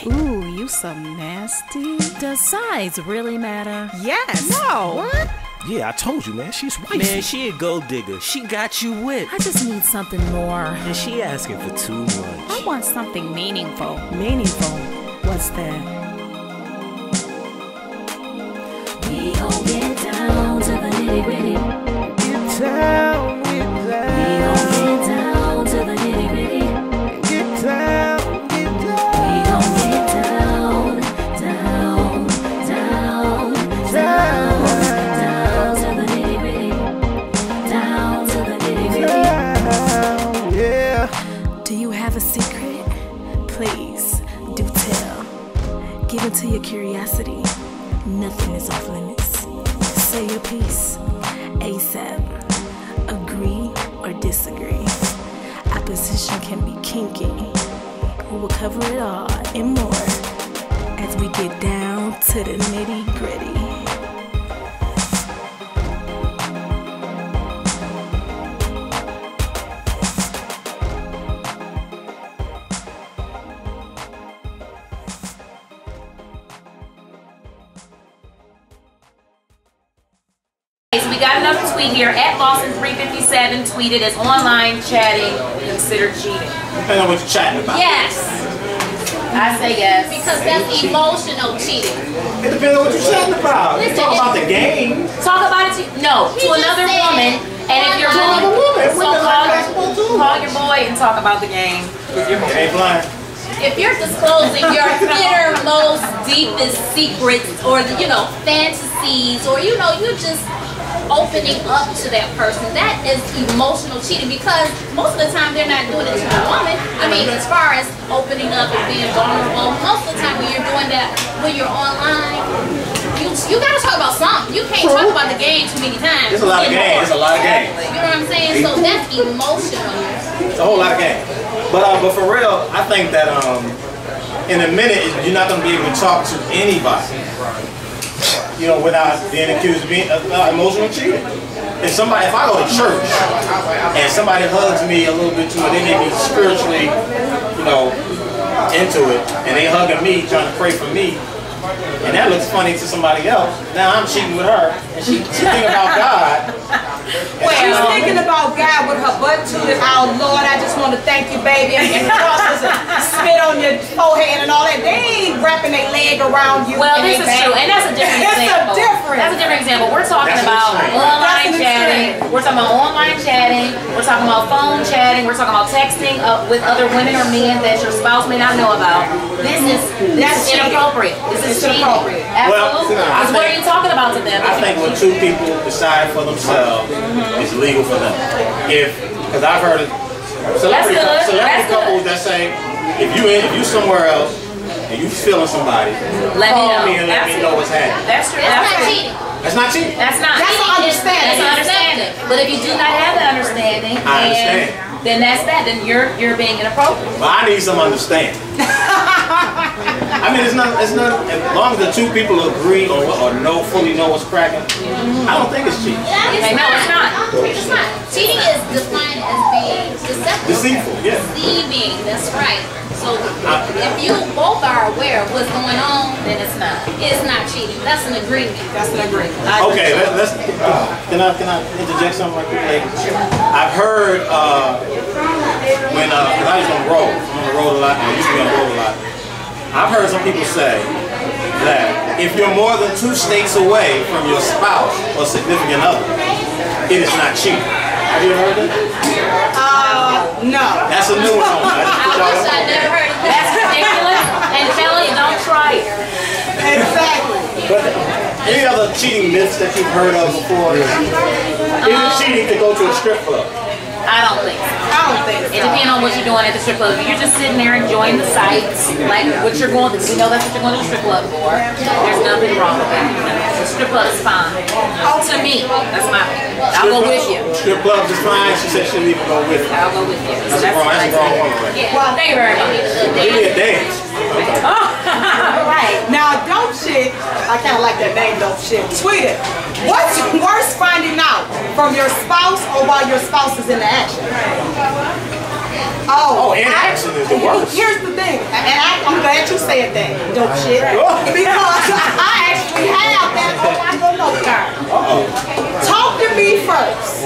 Ooh, you so nasty. Does size really matter? Yes. No. What? Yeah, I told you, man. She's wifey. Man, she a gold digger. She got you whipped. I just need something more. And she asking for too much. I want something meaningful. Meaningful? What's that? We gon' get down to the nitty gritty. Get down, get down. We gon' get down to the nitty gritty. Get down, get down. We gon' get down, down, down, down, down to the nitty gritty. Down to the nitty gritty. Yeah. Do you have a secret? Please, do tell. Give it to your curiosity. Nothing is off limits. Say your piece. ASAP. Agree or disagree. Opposition can be kinky. We'll cover it all and more as we get down to the nitty gritty. So we got another tweet here at Boston357 tweeted as online chatting considered cheating. Depending on what you're chatting about. Yes. I say yes. Because that's emotional cheating. It depends on what you're chatting about. You talk about the game. Talk about it to another woman, and if you're another woman, so call your boy and talk about the game with your boy. Ain't blind. If you're disclosing your innermost, deepest secrets, or fantasies, or you're just opening up to that person, that is emotional cheating, because most of the time they're not doing it to a woman. I mean, as far as opening up and being vulnerable, most of the time when you're doing that, when you're online, you gotta talk about something. You can't talk about the game too many times. It's a lot of games. It's a lot of games. You know what I'm saying? So that's emotional. It's a whole lot of games. But for real, I think that in a minute you're not gonna be able to talk to anybody, without being accused of being emotional cheating. If I go to church and somebody hugs me a little bit too much, they may be spiritually, into it, and they hugging me, trying to pray for me, and that looks funny to somebody else. Now I'm cheating with her, and she's thinking about God. She's thinking about God with her butt tooted. Oh Lord, I just want to thank you, baby. And crosses and spit on your forehead and all that. They ain't wrapping their leg around you. Well, this is true, and that's a different example. That's a different example. We're talking about online chatting. We're talking about online chatting. We're talking about phone chatting. We're talking about texting with other women or men that your spouse may not know about. This is inappropriate. This is cheating. Absolutely. Because what are you talking about to them? I think when two people decide for themselves, it's legal for them. Because I've heard celebrity couples that say, if you somewhere else and you feeling somebody, call me and let me know what's happening. That's true. That's not cheating. That's not cheating. That's not. That's understanding. That's understanding. But if you do not have that understanding, then that's that. Then you're being inappropriate. But I need some understanding. I mean, it's not. As long as the two people agree or fully know what's cracking, I don't think it's cheating. No, it's not. It's not. Cheating is defined as being deceptive. Deceitful, yeah. Deceiving, that's right. So if you both are aware of what's going on, Then it's not. it's not cheating. That's an agreement. That's an agreement. Okay, let's. Can I interject something right quick, ladies? I've heard when because I used to roll. I'm on the road a lot. I used to be on the road a lot. I've heard some people say that if you're more than 2 states away from your spouse or significant other, it is not cheating. Have you ever heard that? No. That's a new one. I wish I never heard of that. That's ridiculous. And Kelly, don't try it. Exactly. But any other cheating myths that you've heard of before? Is it cheating to go to a strip club? I don't think so. I don't think so. It depends on what you're doing at the strip club. If you're just sitting there enjoying the sights, like what you're going to, we know that's what you're going to the strip club for. There's nothing wrong with that. The strip club is fine. To me, that's my opinion. I'll go with you. Strip club is fine. She said she'll even go with you. I'll go with you. That's a wrong one, right? Yeah. Well, thank you very much. Give me a dance. All right. Now, dope shit. I kind of like that name, dope shit. Tweet it. What's worse, finding out from your spouse or while your spouse is in the action? Oh, in action is the worst. Here's the thing, and I'm glad you said that. little shit. Because I actually have that on my little note card. Talk to me first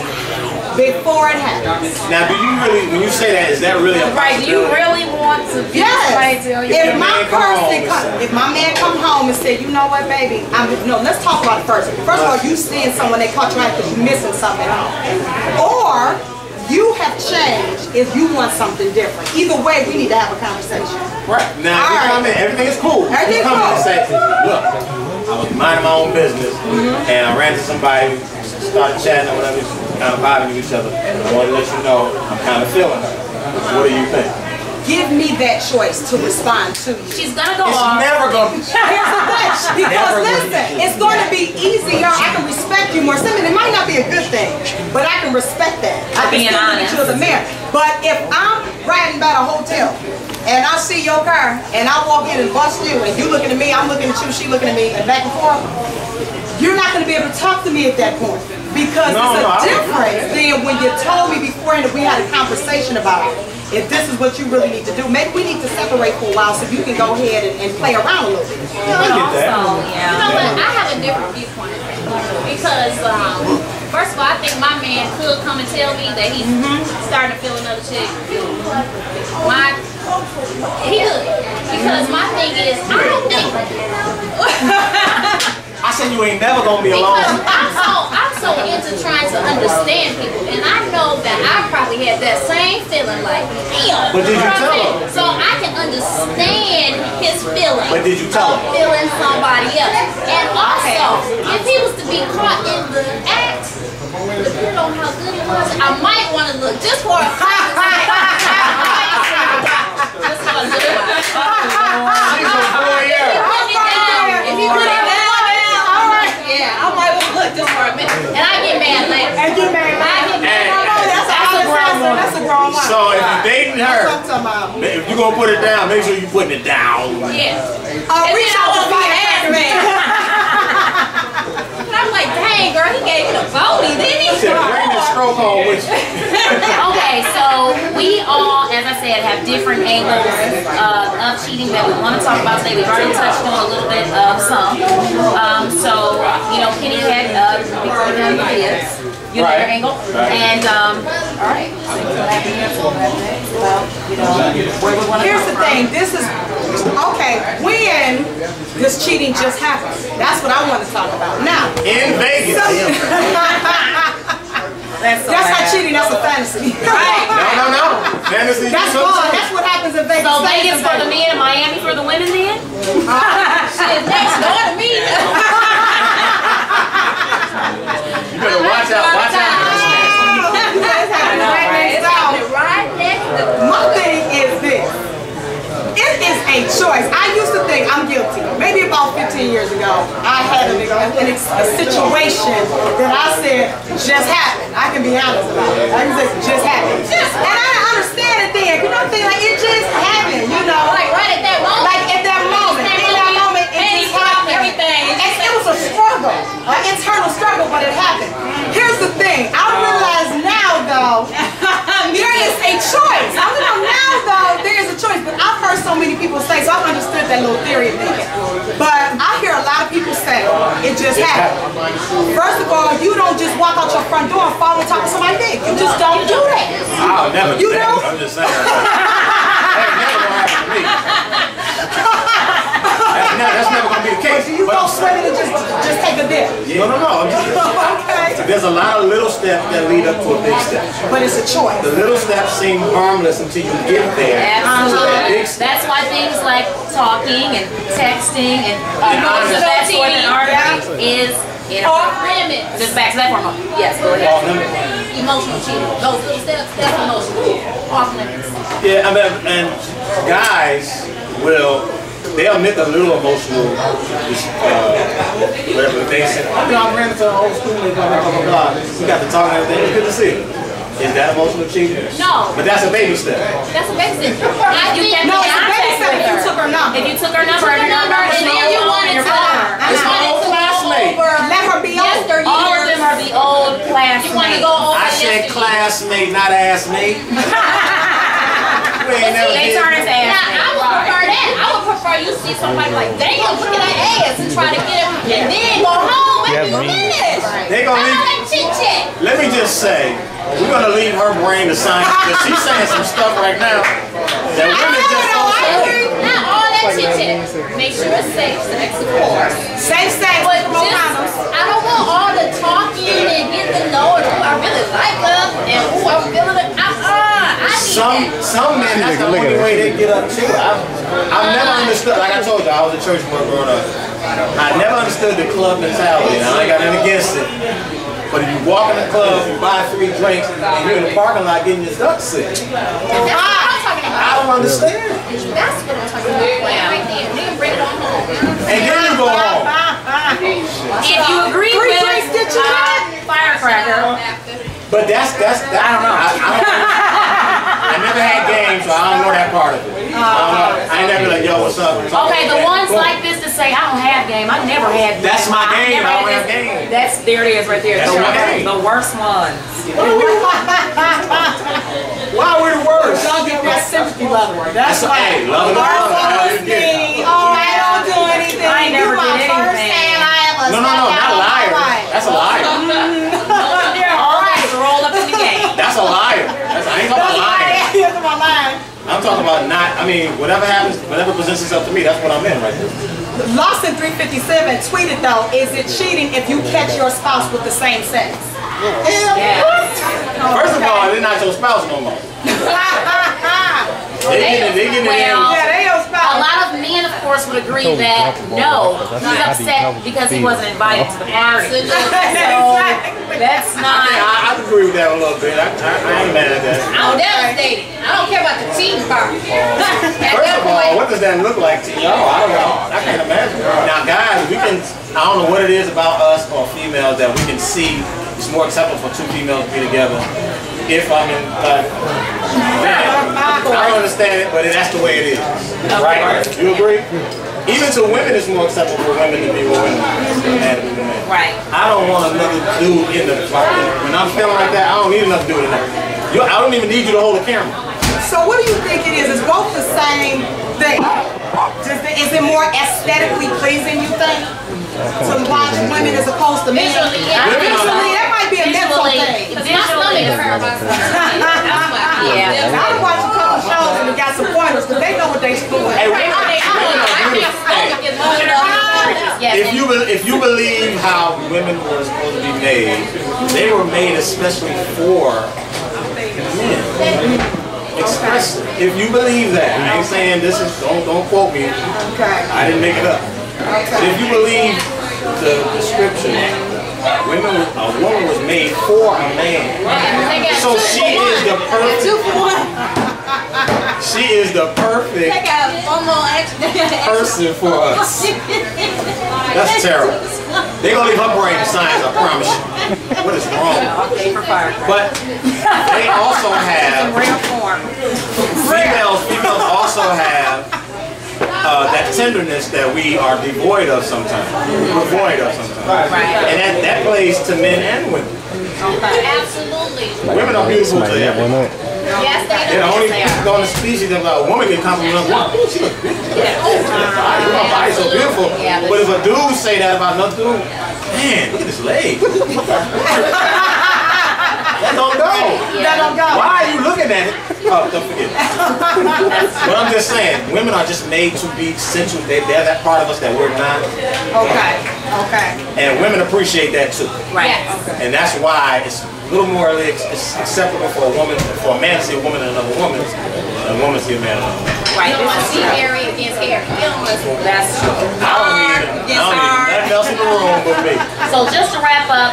before it happens. Now, do you really, when you say that, is that really a Right, do you really want to be somebody tell you? If my man come home and said, you know what, baby, let's talk about it first. First of all, you seeing someone that caught you out because you're missing something at home. Or you have changed if you want something different. Either way, we need to have a conversation. Right. Now, if you come in, everything is cool. Everything's you come in and cool. say, look, I was minding my own business, and I ran to somebody, started chatting or whatever, kind of vibing with each other. I want to let you know I'm kind of feeling her. What do you think? Give me that choice to respond to you. She's gonna go It's off. never going to be. Here's the thing, because listen, it's going to be easier. I can respect you more. Something it might not be a good thing, but I can respect that. I can being still look at you as a man. But if I'm riding by a hotel and I see your car and I walk in and bust you and you looking at me, I'm looking at you, she looking at me, and back and forth, you're not going to be able to talk to me at that point. Because it's a difference than when you told me beforehand that we had a conversation about it. If this is what you really need to do, maybe we need to separate for a while so you can go ahead and play around a little bit. I get that. You know what? I have a different viewpoint of that. Because, first of all, I think my man could come and tell me that he's starting to feel another chick. He could. Because my thing is, I don't think... I said you ain't never going to be alone. Because I'm so into trying to understand people, and I know that I probably had that same feeling like, damn. But did you tell him? So I can understand his feeling. But did you tell him? Feeling somebody else. And also, if he was to be caught in the act, depending on how good it was, I might want to look just for a second. Just for a little while. She's a voyeur. If he put it down, yeah, I might look just for a minute. And I get mad later. And get mad. That's a grown woman. That's a grown woman. So if you're dating her, That's what I'm talking about. if you're going to put it down, make sure you're putting it down. Yeah. Oh, we then I trying to won't be be ass ass man. And I'm like, dang, girl, he gave me the booty, didn't he? Said, bring the stroke home with you. Okay, so we all, as I said, have different angles of cheating that we want to talk about today. We've already touched on a little bit of some. So, you know, Kenny had his, you know, your angle. And, all right. Well, you know, where we want to Here's the thing. This is, okay, when this cheating just happened. That's what I want to talk about. Now, In Vegas. that's not cheating, that's a fantasy. Right. No. Fantasy. That's fun. That's what happens in Vegas. So Vegas for the men and Miami for the women then? Shit, next door to me. You better watch out. Watch out for this man. Right next to My thing is this. It is a choice. I used to think I'm guilty. Maybe about 15 years ago, I had a situation that I said just happened. I can be honest about it. I can say just happened. And I didn't understand it then. You know what I'm saying? Like, it just happened, you know? like right at that moment. Like at that moment. In that moment, it just happened. Everything. And it was a struggle, an internal struggle, but it happened. Here's the thing. I realize now, though, there is a choice. I don't know now, though, there is a choice. But I've heard so many people say, so I've understood that little theory of thinking. But I hear a lot of people say, it just happened. First of all, you don't just walk out your front door and fall on top of somebody's dick. You just don't do that. I'll never do You that. don't? I'm just saying. That never gonna happen to me. That's never gonna be the case. Do you go swimming and just take a dip? No. Okay. There's a lot of little steps that lead up to a big step. But it's a choice. The little steps seem harmless until you get there. To that big step. That's why things like talking and texting and that sort of argument is Off limits. Just back to that for a moment. Yes, go ahead. Emotional cheating. Those little steps, that's emotional. Off limits. Yeah, I mean, and guys they'll admit a little emotional, whatever they say. I ran into an old schoolmate, blah, blah, blah, blah, blah. We got to talk and everything. It's good to see you. Is that emotional cheating? No. But that's a baby step. That's a basic. You can No, it's a baby step if you took her number. If you took her number, and then you wanted to It's my old classmate. Let her be old. all of them are the old classmates. You want to go over I said classmate, not assmate. They turn into Now, assmates. I would prefer that. I would prefer you see somebody like, damn, look at that ass, and try to get him, and then go home and be finished. They gonna leave. Like chit-chat. Let me just say, we're gonna leave her brain to science because she's saying some stuff right now that women just don't say. Not all that chit-chat. Make sure it's safe sex, of course. Safe sex, But no just, condoms. I don't want all the talking and getting to know it. Ooh, I really like her, and ooh, I'm feeling it. I need that. Some men, that's the only way they get up too. I've never understood, like I told you, I was a church boy growing up. I never understood the club mentality, and I ain't got nothing against it. But if you walk in the club, you buy 3 drinks, and you're in the parking lot getting your duck sick. That's what I'm talking about. I don't understand. That's what I'm talking about. Right there. Then bring it on home. And then you go home. If you agree with firecracker, But that's I don't know. I never had games, so I don't know that part of it. I don't know. I ain't never like, yo, what's up? okay, the ones like this to say, I don't have game. I never had game. That's my game. never I don't had have game. That's, there it is right there. That's my game. The worst ones. Why are we the worst? Y'all get that sympathy level. That's That's right. hey, love it. Oh, I don't do anything. I ain't never You my did first anything. and I ever No, not a liar. That's a liar. All right, roll up in the game. That's a liar. I ain't talking about lying. I'm talking about not, I mean, whatever happens, whatever presents itself to me, that's what I'm in right there. Lawson 357 tweeted though, is it cheating if you catch your spouse with the same sex? Yeah. First of all, they're not your spouse no more. They getting Well, Yeah, they your a spouse. lot of men, of course, would agree that no, he's upset because he wasn't invited to the party. So that's not. I agree with that a little bit. I ain't mad at that. I'm devastated. I don't care about the cheating part. First of all, what does that look like to y'all? I don't know. I can't imagine. Now, guys, I don't know what it is about us or females that we can see it's more acceptable for 2 females to be together. If I'm in, I don't understand it, but that's the way it is. Right? You agree? Even to women, it's more acceptable for women to be with women than men to be with men. Right. I don't want another dude in the, when I'm feeling like that, I don't need another dude in there. I don't even need you to hold the camera. So what do you think it is? Is both the same thing? Is it more aesthetically pleasing, you think? To watch women as opposed to men? Visually, yeah. Visually, that might be a mental thing. Because my stomach hurt my stomach. That's why. Yeah. I watched a couple shows and we got some pointers because they know what they doing. Hey, if you believe how women were supposed to be made, they were made especially for men. Expressly. If you believe that, I ain't saying this is, don't quote me. Okay. I didn't make it up. But if you believe the scripture, a woman was made for a man. So she is the perfect. She is the perfect person for us. That's terrible. They're gonna leave her brain in science, I promise you. What is wrong? Okay, for firecracker. But they also have females also have that tenderness that we are devoid of sometimes. We're void of sometimes. Right. And that plays to men and women. Absolutely. Women are beautiful to them. Yes, they They're the only do. people on the species that a woman can compliment one. Oh, she looks beautiful. My body's so beautiful. But if a dude say that about another dude, man, look at this leg. That don't go. That don't go. Why are you looking at it? Oh, don't forget. But I'm just saying, women are just made to be sensual. They're that part of us that we're not. Okay. Okay. And women appreciate that too. Right. And that's why it's a little more acceptable for a man to see a woman and another woman, and a woman to see a man and another woman. Right. You don't want to see Harry against Harry. You don't want to. That's true. I don't need nothing else in the room but me. So just to wrap up,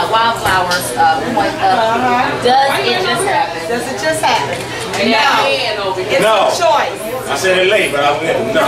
Wildflowers point up. Does it just happen? Does it just happen? No. It's No. a choice. I said it late, but I went. No.